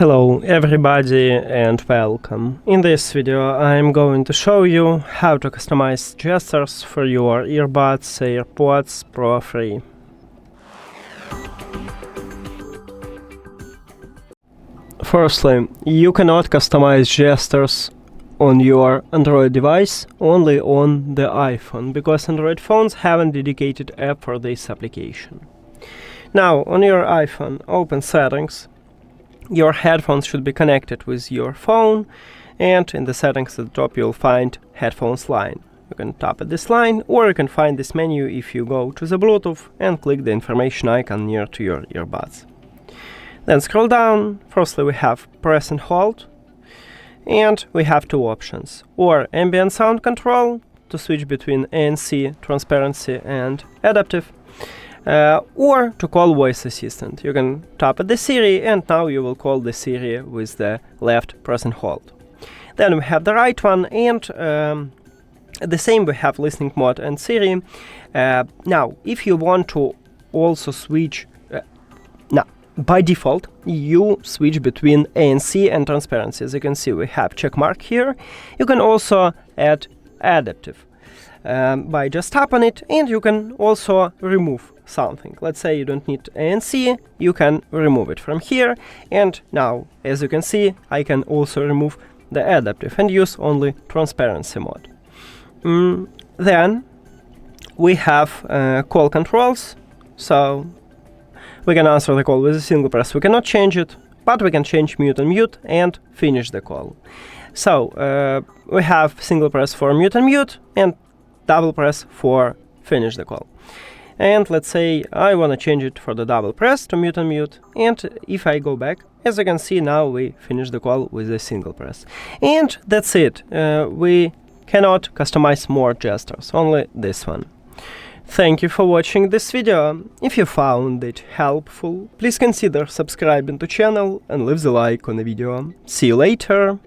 Hello everybody and welcome. In this video I'm going to show you how to customize gestures for your earbuds AirPods Pro 3. Firstly, you cannot customize gestures on your Android device, only on the iPhone, because Android phones have a dedicated app for this application. Now, on your iPhone, open Settings. Your headphones should be connected with your phone, and in the settings at the top you'll find Headphones line. You can tap at this line, or you can find this menu if you go to the Bluetooth and click the information icon near to your earbuds. Then scroll down. Firstly we have press and hold, and we have two options, or ambient sound control to switch between ANC, transparency and adaptive, or to call voice assistant. You can tap at the Siri, and now you will call the Siri with the left press and hold. Then we have the right one, and the same we have listening mode and Siri. Now, if you want to also switch, by default, you switch between ANC and transparency. As you can see, we have check mark here. You can also add adaptive by just tap on it, and you can also remove something. Let's say you don't need ANC, you can remove it from here, and now, as you can see, I can also remove the adaptive and use only transparency mode. Then we have call controls, so we can answer the call with a single press. We cannot change it, but we can change mute and finish the call. So we have single press for mute and double press for finish the call. And let's say I want to change it for the double press to mute, and if I go back, as you can see, now we finish the call with a single press. And that's it. We cannot customize more gestures, only this one. Thank you for watching this video. If you found it helpful, please consider subscribing to channel and leave the like on the video. See you later!